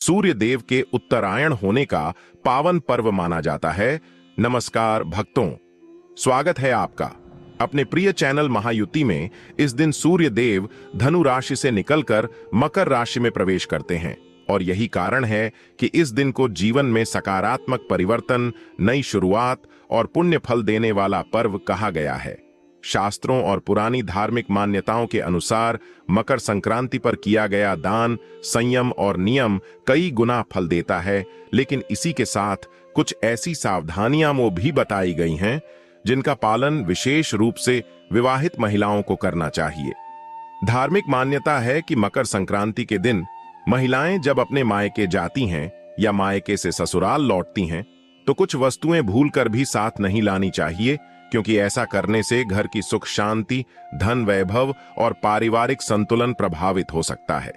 सूर्य देव के उत्तरायण होने का पावन पर्व माना जाता है। नमस्कार भक्तों, स्वागत है आपका अपने प्रिय चैनल महायुति में। इस दिन सूर्य देव धनु राशि से निकलकर मकर राशि में प्रवेश करते हैं और यही कारण है कि इस दिन को जीवन में सकारात्मक परिवर्तन, नई शुरुआत और पुण्य फल देने वाला पर्व कहा गया है। शास्त्रों और पुरानी धार्मिक मान्यताओं के अनुसार मकर संक्रांति पर किया गया दान, संयम और नियम कई गुना फल देता है, लेकिन इसी के साथ कुछ ऐसी सावधानियां भी बताई गई हैं जिनका पालन विशेष रूप से विवाहित महिलाओं को करना चाहिए। धार्मिक मान्यता है कि मकर संक्रांति के दिन महिलाएं जब अपने मायके जाती हैं या मायके से ससुराल लौटती हैं तो कुछ वस्तुएं भूलकर भी साथ नहीं लानी चाहिए, क्योंकि ऐसा करने से घर की सुख शांति, धन वैभव और पारिवारिक संतुलन प्रभावित हो सकता है।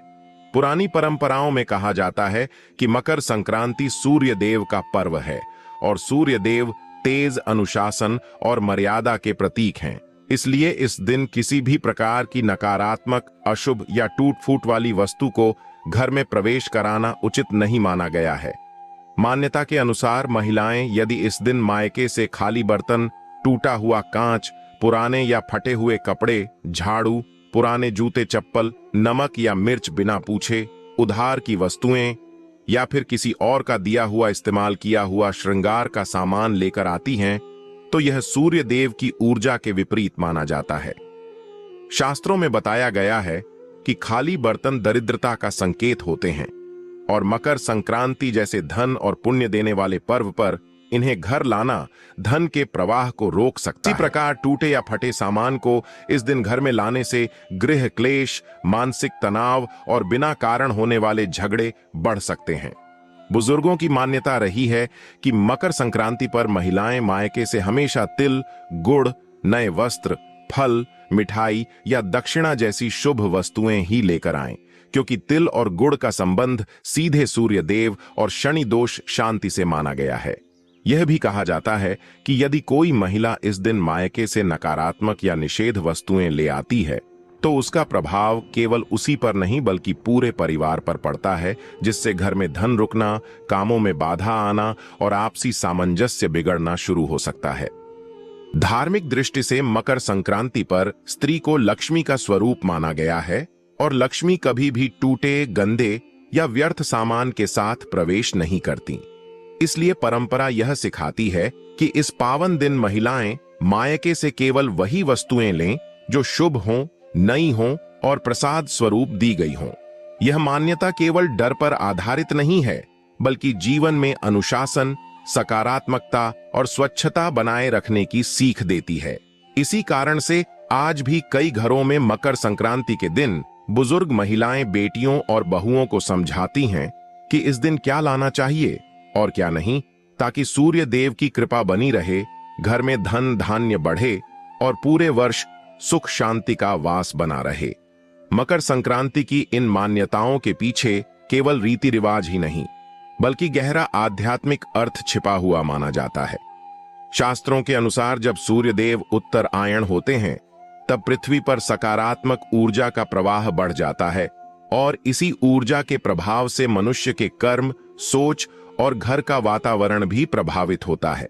पुरानी परंपराओं में कहा जाता है कि मकर संक्रांति सूर्य देव का पर्व है और सूर्य देव तेज, अनुशासन और मर्यादा के प्रतीक हैं। इसलिए इस दिन किसी भी प्रकार की नकारात्मक, अशुभ या टूट फूट वाली वस्तु को घर में प्रवेश कराना उचित नहीं माना गया है। मान्यता के अनुसार महिलाएं यदि इस दिन मायके से खाली बर्तन, टूटा हुआ कांच, पुराने या फटे हुए कपड़े, झाड़ू, पुराने जूते चप्पल, नमक या मिर्च बिना पूछे, उधार की वस्तुएं या फिर किसी और का दिया हुआ इस्तेमाल किया हुआ श्रृंगार का सामान लेकर आती हैं, तो यह सूर्य देव की ऊर्जा के विपरीत माना जाता है। शास्त्रों में बताया गया है कि खाली बर्तन दरिद्रता का संकेत होते हैं और मकर संक्रांति जैसे धन और पुण्य देने वाले पर्व पर इन्हें घर लाना धन के प्रवाह को रोक सकता है। इसी प्रकार टूटे या फटे सामान को इस दिन घर में लाने से गृह क्लेश, मानसिक तनाव और बिना कारण होने वाले झगड़े बढ़ सकते हैं। बुजुर्गों की मान्यता रही है कि मकर संक्रांति पर महिलाएं मायके से हमेशा तिल, गुड़, नए वस्त्र, फल, मिठाई या दक्षिणा जैसी शुभ वस्तुएं ही लेकर आएं, क्योंकि तिल और गुड़ का संबंध सीधे सूर्य देव और शनि दोष शांति से माना गया है। यह भी कहा जाता है कि यदि कोई महिला इस दिन मायके से नकारात्मक या निषेध वस्तुएं ले आती है तो उसका प्रभाव केवल उसी पर नहीं बल्कि पूरे परिवार पर पड़ता है, जिससे घर में धन रुकना, कामों में बाधा आना और आपसी सामंजस्य बिगड़ना शुरू हो सकता है। धार्मिक दृष्टि से मकर संक्रांति पर स्त्री को लक्ष्मी का स्वरूप माना गया है और लक्ष्मी कभी भी टूटे, गंदे या व्यर्थ सामान के साथ प्रवेश नहीं करती। इसलिए परंपरा यह सिखाती है कि इस पावन दिन महिलाएं मायके से केवल वही वस्तुएं लें जो शुभ हों, नई हों और प्रसाद स्वरूप दी गई हों। यह मान्यता केवल डर पर आधारित नहीं है, बल्कि जीवन में अनुशासन, सकारात्मकता और स्वच्छता बनाए रखने की सीख देती है। इसी कारण से आज भी कई घरों में मकर संक्रांति के दिन बुजुर्ग महिलाएं बेटियों और बहुओं को समझाती हैं कि इस दिन क्या लाना चाहिए और क्या नहीं, ताकि सूर्य देव की कृपा बनी रहे, घर में धन धान्य बढ़े और पूरे वर्ष सुख शांति का वास बना रहे। मकर संक्रांति की इन मान्यताओं के पीछे केवल रीति रिवाज ही नहीं बल्कि गहरा आध्यात्मिक अर्थ छिपा हुआ माना जाता है। शास्त्रों के अनुसार जब सूर्य देव उत्तरायण होते हैं तब पृथ्वी पर सकारात्मक ऊर्जा का प्रवाह बढ़ जाता है और इसी ऊर्जा के प्रभाव से मनुष्य के कर्म, सोच और घर का वातावरण भी प्रभावित होता है।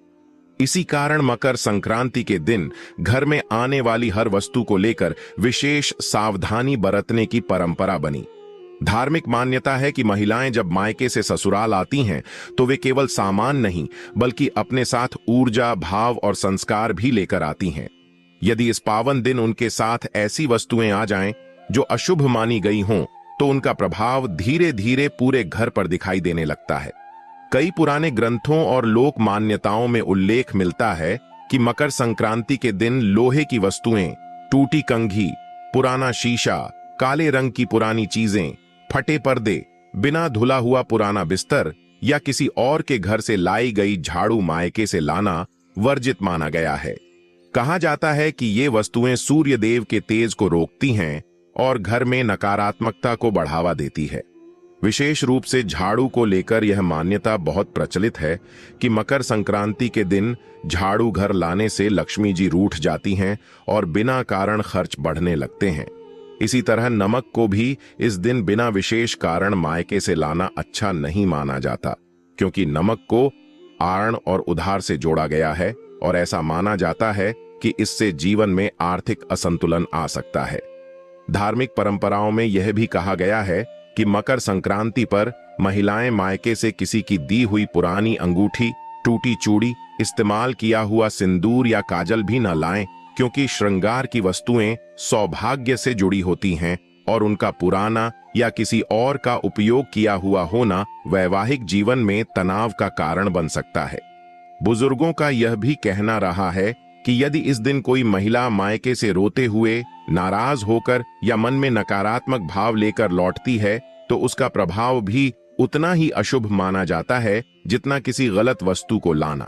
इसी कारण मकर संक्रांति के दिन घर में आने वाली हर वस्तु को लेकर विशेष सावधानी बरतने की परंपरा बनी। धार्मिक मान्यता है कि महिलाएं जब मायके से ससुराल आती हैं तो वे केवल सामान नहीं बल्कि अपने साथ ऊर्जा, भाव और संस्कार भी लेकर आती हैं। यदि इस पावन दिन उनके साथ ऐसी वस्तुएं आ जाएं जो अशुभ मानी गई हों तो उनका प्रभाव धीरे धीरे पूरे घर पर दिखाई देने लगता है। कई पुराने ग्रंथों और लोक मान्यताओं में उल्लेख मिलता है कि मकर संक्रांति के दिन लोहे की वस्तुएं, टूटी कंघी, पुराना शीशा, काले रंग की पुरानी चीजें, फटे पर्दे, बिना धुला हुआ पुराना बिस्तर या किसी और के घर से लाई गई झाड़ू मायके से लाना वर्जित माना गया है। कहा जाता है कि ये वस्तुएं सूर्य देव के तेज को रोकती हैं और घर में नकारात्मकता को बढ़ावा देती है। विशेष रूप से झाड़ू को लेकर यह मान्यता बहुत प्रचलित है कि मकर संक्रांति के दिन झाड़ू घर लाने से लक्ष्मी जी रूठ जाती हैं और बिना कारण खर्च बढ़ने लगते हैं। इसी तरह नमक को भी इस दिन बिना विशेष कारण मायके से लाना अच्छा नहीं माना जाता, क्योंकि नमक को आर्ण और उधार से जोड़ा गया है और ऐसा माना जाता है कि इससे जीवन में आर्थिक असंतुलन आ सकता है। धार्मिक परंपराओं में यह भी कहा गया है कि मकर संक्रांति पर महिलाएं मायके से किसी की दी हुई पुरानी अंगूठी, टूटी चूड़ी, इस्तेमाल किया हुआ सिंदूर या काजल भी न लाएं, क्योंकि श्रृंगार की वस्तुएं सौभाग्य से जुड़ी होती हैं और उनका पुराना या किसी और का उपयोग किया हुआ होना वैवाहिक जीवन में तनाव का कारण बन सकता है। बुजुर्गों का यह भी कहना रहा है कि यदि इस दिन कोई महिला मायके से रोते हुए, नाराज होकर या मन में नकारात्मक भाव लेकर लौटती है तो उसका प्रभाव भी उतना ही अशुभ माना जाता है जितना किसी गलत वस्तु को लाना।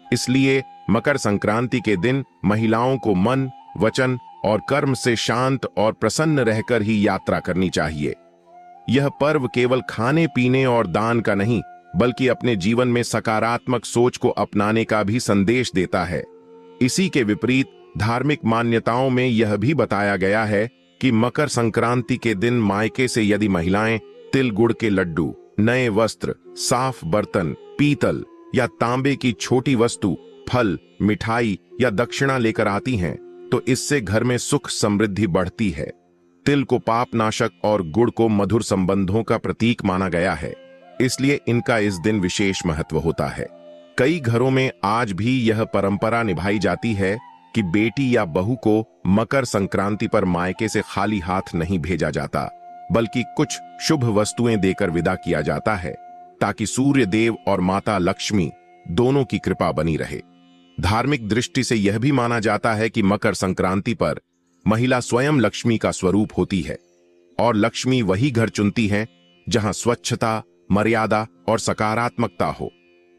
इसलिए मकर संक्रांति के दिन महिलाओं को मन, वचन और कर्म से शांत और प्रसन्न रहकर ही यात्रा करनी चाहिए। यह पर्व केवल खाने पीने और दान का नहीं, बल्कि अपने जीवन में सकारात्मक सोच को अपनाने का भी संदेश देता है। इसी के विपरीत धार्मिक मान्यताओं में यह भी बताया गया है कि मकर संक्रांति के दिन मायके से यदि महिलाएं तिल गुड़ के लड्डू, नए वस्त्र, साफ बर्तन, पीतल या तांबे की छोटी वस्तु, फल, मिठाई या दक्षिणा लेकर आती हैं तो इससे घर में सुख समृद्धि बढ़ती है। तिल को पाप नाशक और गुड़ को मधुर संबंधों का प्रतीक माना गया है, इसलिए इनका इस दिन विशेष महत्व होता है। कई घरों में आज भी यह परंपरा निभाई जाती है कि बेटी या बहू को मकर संक्रांति पर मायके से खाली हाथ नहीं भेजा जाता, बल्कि कुछ शुभ वस्तुएं देकर विदा किया जाता है, ताकि सूर्य देव और माता लक्ष्मी दोनों की कृपा बनी रहे। धार्मिक दृष्टि से यह भी माना जाता है कि मकर संक्रांति पर महिला स्वयं लक्ष्मी का स्वरूप होती है और लक्ष्मी वही घर चुनती है जहां स्वच्छता, मर्यादा और सकारात्मकता हो।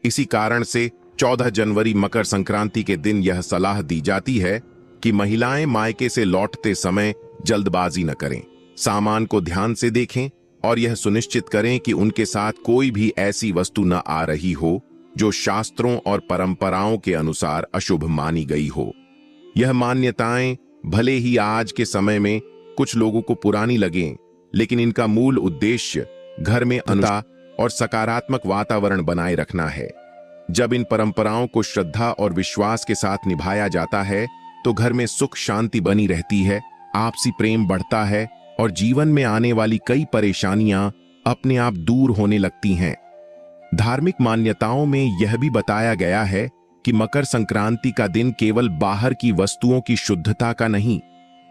इसी कारण से 14 जनवरी मकर संक्रांति के दिन यह सलाह दी जाती है कि महिलाएं मायके से लौटते समय जल्दबाजी न करें, सामान को ध्यान से देखें और यह सुनिश्चित करें कि उनके साथ कोई भी ऐसी वस्तु न आ रही हो जो शास्त्रों और परंपराओं के अनुसार अशुभ मानी गई हो। यह मान्यताएं भले ही आज के समय में कुछ लोगों को पुरानी लगें, लेकिन इनका मूल उद्देश्य घर में अनुशासन और सकारात्मक वातावरण बनाए रखना है। जब इन परंपराओं को श्रद्धा और विश्वास के साथ निभाया जाता है तो घर में सुख शांति बनी रहती है, आपसी प्रेम बढ़ता है और जीवन में आने वाली कई परेशानियां अपने आप दूर होने लगती हैं। धार्मिक मान्यताओं में यह भी बताया गया है कि मकर संक्रांति का दिन केवल बाहर की वस्तुओं की शुद्धता का नहीं,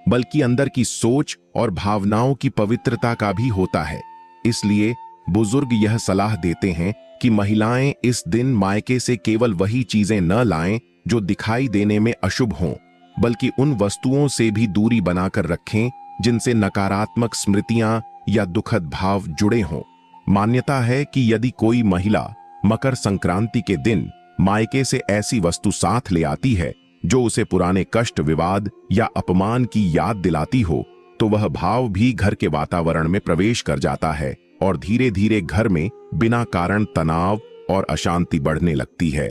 बल्कि अंदर की सोच और भावनाओं की पवित्रता का भी होता है। इसलिए बुजुर्ग यह सलाह देते हैं कि महिलाएं इस दिन मायके से केवल वही चीजें न लाएं जो दिखाई देने में अशुभ हों, बल्कि उन वस्तुओं से भी दूरी बनाकर रखें जिनसे नकारात्मक स्मृतियां या दुखद भाव जुड़े हों। मान्यता है कि यदि कोई महिला मकर संक्रांति के दिन मायके से ऐसी वस्तु साथ ले आती है जो उसे पुराने कष्ट, विवाद या अपमान की याद दिलाती हो, तो वह भाव भी घर के वातावरण में प्रवेश कर जाता है और धीरे धीरे घर में बिना कारण तनाव और अशांति बढ़ने लगती है।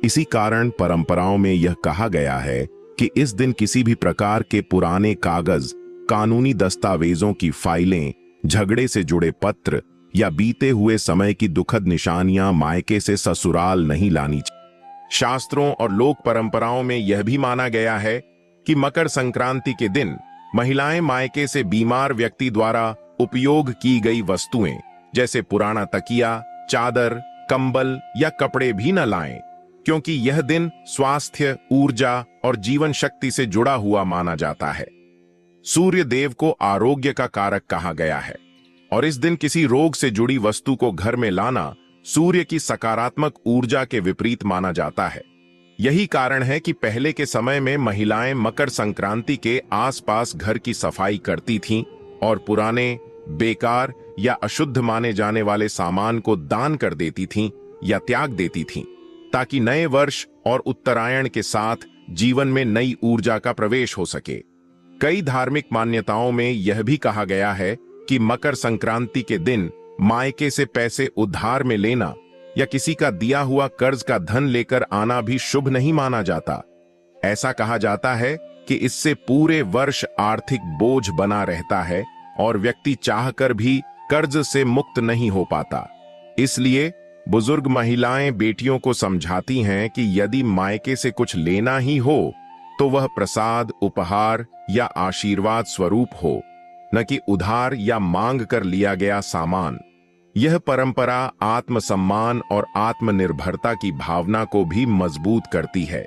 इसी कारण परंपराओं में यह कहा गया है कि इस दिन किसी भी प्रकार के पुराने कागज, कानूनी दस्तावेजों की फाइलें, झगड़े से जुड़े पत्र या बीते हुए समय की दुखद निशानियां मायके से ससुराल नहीं लानी चाहिए। शास्त्रों और लोक परंपराओं में यह भी माना गया है कि मकर संक्रांति के दिन महिलाएं मायके से बीमार व्यक्ति द्वारा उपयोग की गई वस्तुएं जैसे पुराना तकिया, चादर, कंबल या कपड़े भी न लाएं, क्योंकि यह दिन स्वास्थ्य, ऊर्जा और जीवन शक्ति से जुड़ा हुआ माना जाता है। सूर्य देव को आरोग्य का कारक कहा गया है और इस दिन किसी रोग से जुड़ी वस्तु को घर में लाना सूर्य की सकारात्मक ऊर्जा के विपरीत माना जाता है। यही कारण है कि पहले के समय में महिलाएं मकर संक्रांति के आसपास घर की सफाई करती थीं और पुराने, बेकार या अशुद्ध माने जाने वाले सामान को दान कर देती थीं या त्याग देती थीं, ताकि नए वर्ष और उत्तरायण के साथ जीवन में नई ऊर्जा का प्रवेश हो सके। कई धार्मिक मान्यताओं में यह भी कहा गया है कि मकर संक्रांति के दिन मायके से पैसे उधार में लेना या किसी का दिया हुआ कर्ज का धन लेकर आना भी शुभ नहीं माना जाता। ऐसा कहा जाता है कि इससे पूरे वर्ष आर्थिक बोझ बना रहता है और व्यक्ति चाहकर भी कर्ज से मुक्त नहीं हो पाता। इसलिए बुजुर्ग महिलाएं बेटियों को समझाती हैं कि यदि मायके से कुछ लेना ही हो तो वह प्रसाद, उपहार या आशीर्वाद स्वरूप हो, न कि उधार या मांग कर लिया गया सामान। यह परंपरा आत्मसम्मान और आत्मनिर्भरता की भावना को भी मजबूत करती है।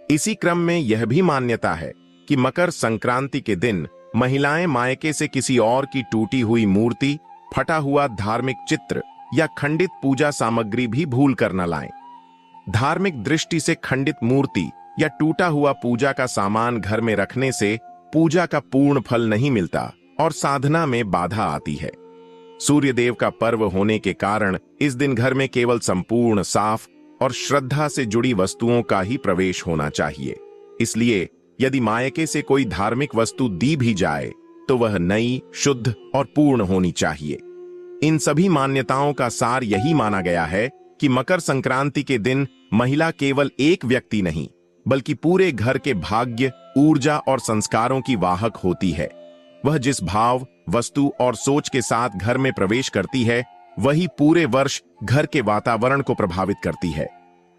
इसी क्रम में यह भी मान्यता है कि मकर संक्रांति के दिन महिलाएं मायके से किसी और की टूटी हुई मूर्ति, फटा हुआ धार्मिक चित्र या खंडित पूजा सामग्री भी भूल कर न लाएं। धार्मिक दृष्टि से खंडित मूर्ति या टूटा हुआ पूजा का सामान घर में रखने से पूजा का पूर्ण फल नहीं मिलता और साधना में बाधा आती है। सूर्यदेव का पर्व होने के कारण इस दिन घर में केवल संपूर्ण, साफ और श्रद्धा से जुड़ी वस्तुओं का ही प्रवेश होना चाहिए। इसलिए यदि मायके से कोई धार्मिक वस्तु दी भी जाए तो वह नई, शुद्ध और पूर्ण होनी चाहिए। इन सभी मान्यताओं का सार यही माना गया है कि मकर संक्रांति के दिन महिला केवल एक व्यक्ति नहीं, बल्कि पूरे घर के भाग्य, ऊर्जा और संस्कारों की वाहक होती है। वह जिस भाव, वस्तु और सोच के साथ घर में प्रवेश करती है, वही पूरे वर्ष घर के वातावरण को प्रभावित करती है।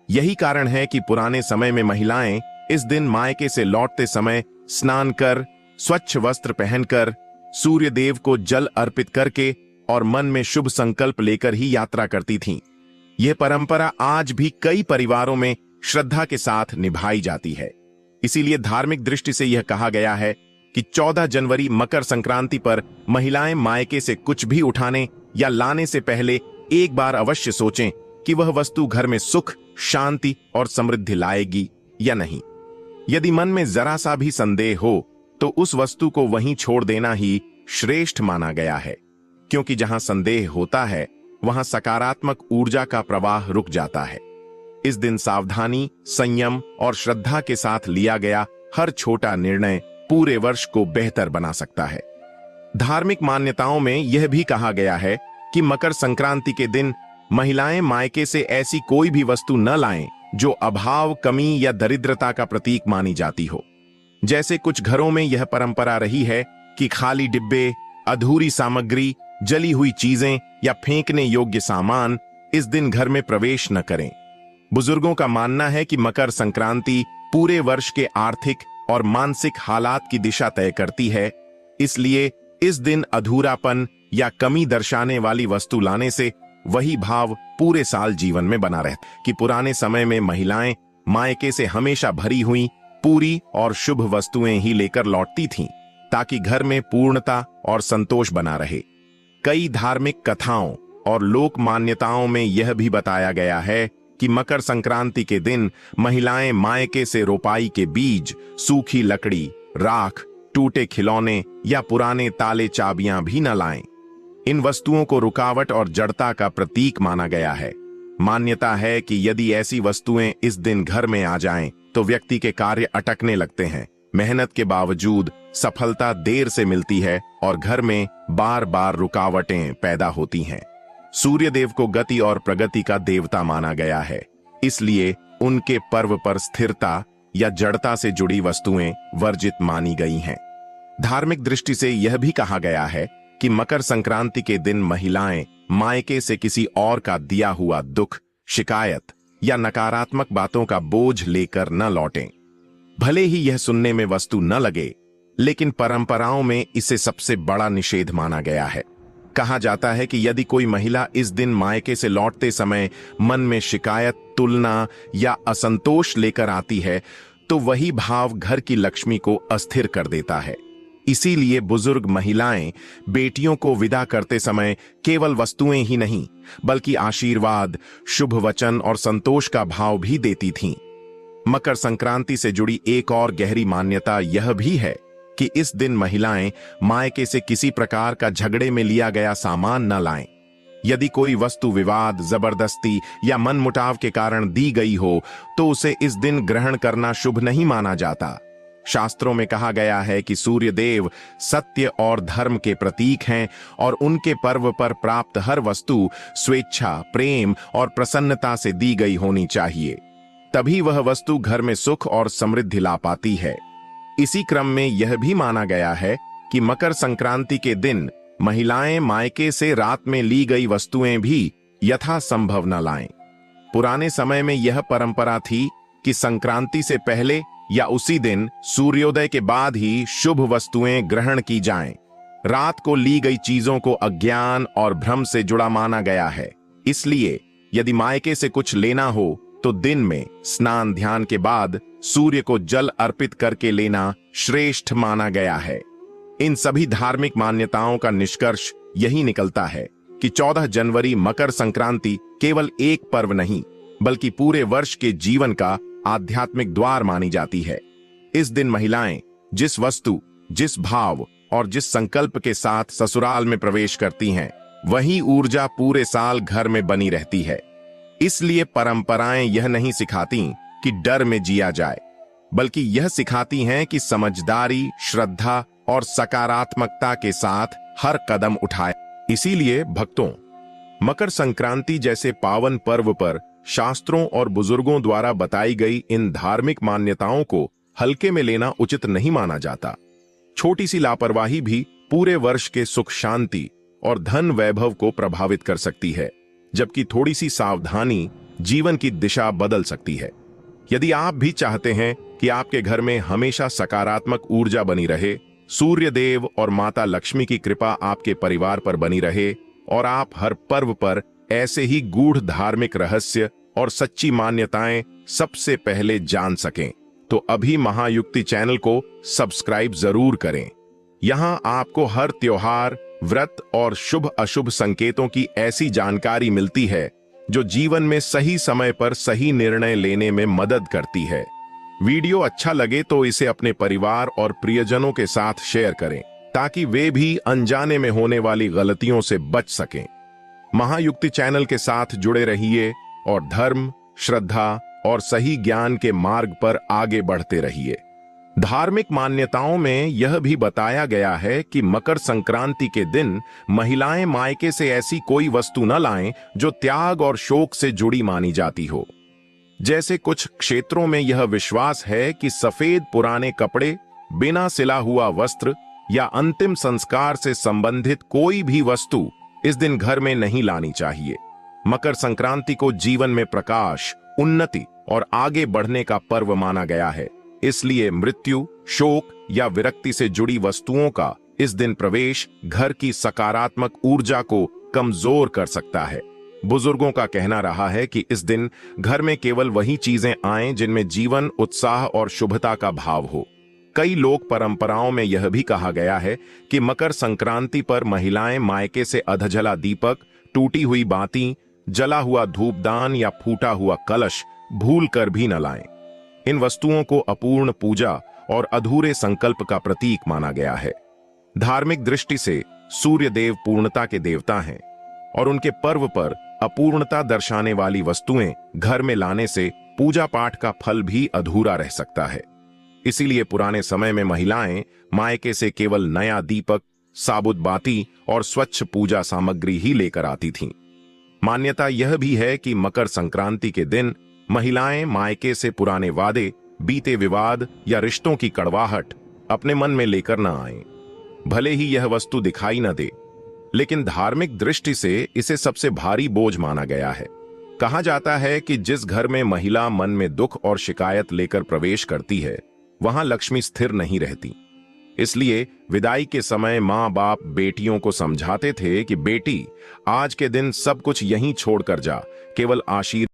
यही कारण है कि पुराने समय में महिलाएं इस दिन मायके से लौटते समय स्नान कर, स्वच्छ वस्त्र पहनकर, सूर्य देव को जल अर्पित करके और मन में शुभ संकल्प लेकर ही यात्रा करती थीं। यह परंपरा आज भी कई परिवारों में श्रद्धा के साथ निभाई जाती है। इसीलिए धार्मिक दृष्टि से यह कहा गया है कि 14 जनवरी मकर संक्रांति पर महिलाएं मायके से कुछ भी उठाने या लाने से पहले एक बार अवश्य सोचें कि वह वस्तु घर में सुख, शांति और समृद्धि लाएगी या नहीं। यदि मन में जरा सा भी संदेह हो तो उस वस्तु को वहीं छोड़ देना ही श्रेष्ठ माना गया है, क्योंकि जहां संदेह होता है वहां सकारात्मक ऊर्जा का प्रवाह रुक जाता है। इस दिन सावधानी, संयम और श्रद्धा के साथ लिया गया हर छोटा निर्णय पूरे वर्ष को बेहतर बना सकता है। धार्मिक मान्यताओं में यह भी कहा गया है कि मकर संक्रांति के दिन महिलाएं मायके से ऐसी कोई भी वस्तु न लाएं जो अभाव, कमी या दरिद्रता का प्रतीक मानी जाती हो। जैसे कुछ घरों में यह परंपरा रही है कि खाली डिब्बे, अधूरी सामग्री, जली हुई चीजें या फेंकने योग्य सामान इस दिन घर में प्रवेश न करें। बुजुर्गों का मानना है कि मकर संक्रांति पूरे वर्ष के आर्थिक और मानसिक हालात की दिशा तय करती है। इसलिए इस दिन अधूरापन या कमी दर्शाने वाली वस्तु लाने से वही भाव पूरे साल जीवन में बना रहता कि पुराने समय में महिलाएं मायके से हमेशा भरी हुई, पूरी और शुभ वस्तुएं ही लेकर लौटती थीं, ताकि घर में पूर्णता और संतोष बना रहे। कई धार्मिक कथाओं और लोक मान्यताओं में यह भी बताया गया है कि मकर संक्रांति के दिन महिलाएं मायके से रोपाई के बीज, सूखी लकड़ी, राख, टूटे खिलौने या पुराने ताले चाबियां भी न लाएं। इन वस्तुओं को रुकावट और जड़ता का प्रतीक माना गया है। मान्यता है कि यदि ऐसी वस्तुएं इस दिन घर में आ जाएं, तो व्यक्ति के कार्य अटकने लगते हैं, मेहनत के बावजूद सफलता देर से मिलती है और घर में बार बार रुकावटें पैदा होती हैं। सूर्य देव को गति और प्रगति का देवता माना गया है, इसलिए उनके पर्व पर स्थिरता या जड़ता से जुड़ी वस्तुएं वर्जित मानी गई हैं। धार्मिक दृष्टि से यह भी कहा गया है कि मकर संक्रांति के दिन महिलाएं मायके से किसी और का दिया हुआ दुख, शिकायत या नकारात्मक बातों का बोझ लेकर न लौटें। भले ही यह सुनने में वस्तु न लगे, लेकिन परंपराओं में इसे सबसे बड़ा निषेध माना गया है। कहा जाता है कि यदि कोई महिला इस दिन मायके से लौटते समय मन में शिकायत, तुलना या असंतोष लेकर आती है, तो वही भाव घर की लक्ष्मी को अस्थिर कर देता है। इसीलिए बुजुर्ग महिलाएं बेटियों को विदा करते समय केवल वस्तुएं ही नहीं, बल्कि आशीर्वाद, शुभ वचन और संतोष का भाव भी देती थीं। मकर संक्रांति से जुड़ी एक और गहरी मान्यता यह भी है कि इस दिन महिलाएं मायके से किसी प्रकार का झगड़े में लिया गया सामान न लाएं। यदि कोई वस्तु विवाद, जबरदस्ती या मनमुटाव के कारण दी गई हो, तो उसे इस दिन ग्रहण करना शुभ नहीं माना जाता। शास्त्रों में कहा गया है कि सूर्य देव सत्य और धर्म के प्रतीक हैं और उनके पर्व पर प्राप्त हर वस्तु स्वेच्छा, प्रेम और प्रसन्नता से दी गई होनी चाहिए, तभी वह वस्तु घर में सुख और समृद्धि ला पाती है। इसी क्रम में यह भी माना गया है कि मकर संक्रांति के दिन महिलाएं मायके से रात में ली गई वस्तुएं भी यथासंभव न लाएं। पुराने समय में यह परंपरा थी कि संक्रांति से पहले या उसी दिन सूर्योदय के बाद ही शुभ वस्तुएं ग्रहण की जाएं। रात को ली गई चीजों को अज्ञान और भ्रम से जुड़ा माना गया है। इसलिए यदि मायके से कुछ लेना हो तो दिन में स्नान ध्यान के बाद सूर्य को जल अर्पित करके लेना श्रेष्ठ माना गया है। इन सभी धार्मिक मान्यताओं का निष्कर्ष यही निकलता है कि 14 जनवरी मकर संक्रांति केवल एक पर्व नहीं बल्कि पूरे वर्ष के जीवन का आध्यात्मिक द्वार मानी जाती है। इस दिन महिलाएं जिस वस्तु, जिस भाव और जिस संकल्प के साथ ससुराल में प्रवेश करती हैं, वही ऊर्जा पूरे साल घर में बनी रहती है। इसलिए परंपराएं यह नहीं सिखाती कि डर में जिया जाए, बल्कि यह सिखाती हैं कि समझदारी, श्रद्धा और सकारात्मकता के साथ हर कदम उठाए। इसीलिए भक्तों, मकर संक्रांति जैसे पावन पर्व पर शास्त्रों और बुजुर्गों द्वारा बताई गई इन धार्मिक मान्यताओं को हल्के में लेना उचित नहीं माना जाता। छोटी सी लापरवाही भी पूरे वर्ष के सुख शांति और धन वैभव को प्रभावित कर सकती है, जबकि थोड़ी सी सावधानी जीवन की दिशा बदल सकती है। यदि आप भी चाहते हैं कि आपके घर में हमेशा सकारात्मक ऊर्जा बनी रहे, सूर्य देव और माता लक्ष्मी की कृपा आपके परिवार पर बनी रहे और आप हर पर्व पर ऐसे ही गूढ़ धार्मिक रहस्य और सच्ची मान्यताएं सबसे पहले जान सकें, तो अभी महायुक्ति चैनल को सब्सक्राइब जरूर करें। यहां आपको हर त्योहार, व्रत और शुभ अशुभ संकेतों की ऐसी जानकारी मिलती है जो जीवन में सही समय पर सही निर्णय लेने में मदद करती है। वीडियो अच्छा लगे तो इसे अपने परिवार और प्रियजनों के साथ शेयर करें ताकि वे भी अनजाने में होने वाली गलतियों से बच सकें। महायुक्ति चैनल के साथ जुड़े रहिए और धर्म, श्रद्धा और सही ज्ञान के मार्ग पर आगे बढ़ते रहिए। धार्मिक मान्यताओं में यह भी बताया गया है कि मकर संक्रांति के दिन महिलाएं मायके से ऐसी कोई वस्तु न लाएं जो त्याग और शोक से जुड़ी मानी जाती हो। जैसे कुछ क्षेत्रों में यह विश्वास है कि सफेद पुराने कपड़े, बिना सिला हुआ वस्त्र या अंतिम संस्कार से संबंधित कोई भी वस्तु इस दिन घर में नहीं लानी चाहिए। मकर संक्रांति को जीवन में प्रकाश, उन्नति और आगे बढ़ने का पर्व माना गया है। इसलिए मृत्यु, शोक या विरक्ति से जुड़ी वस्तुओं का इस दिन प्रवेश घर की सकारात्मक ऊर्जा को कमजोर कर सकता है। बुजुर्गों का कहना रहा है कि इस दिन घर में केवल वही चीजें आएं जिनमें जीवन, उत्साह और शुभता का भाव हो। कई लोक परंपराओं में यह भी कहा गया है कि मकर संक्रांति पर महिलाएं मायके से अधजला दीपक, टूटी हुई बाती, जला हुआ धूपदान या फूटा हुआ कलश भूल कर भी न लाएं। इन वस्तुओं को अपूर्ण पूजा और अधूरे संकल्प का प्रतीक माना गया है। धार्मिक दृष्टि से सूर्य देव पूर्णता के देवता हैं और उनके पर्व पर अपूर्णता दर्शाने वाली वस्तुएं घर में लाने से पूजा पाठ का फल भी अधूरा रह सकता है। इसीलिए पुराने समय में महिलाएं मायके से केवल नया दीपक, साबुत बाती और स्वच्छ पूजा सामग्री ही लेकर आती थीं। मान्यता यह भी है कि मकर संक्रांति के दिन महिलाएं मायके से पुराने वादे, बीते विवाद या रिश्तों की कड़वाहट अपने मन में लेकर न आएं। भले ही यह वस्तु दिखाई न दे, लेकिन धार्मिक दृष्टि से इसे सबसे भारी बोझ माना गया है। कहा जाता है कि जिस घर में महिला मन में दुख और शिकायत लेकर प्रवेश करती है, वहां लक्ष्मी स्थिर नहीं रहती। इसलिए विदाई के समय माँ बाप बेटियों को समझाते थे कि बेटी, आज के दिन सब कुछ यहीं छोड़कर जा, केवल आशीर्वाद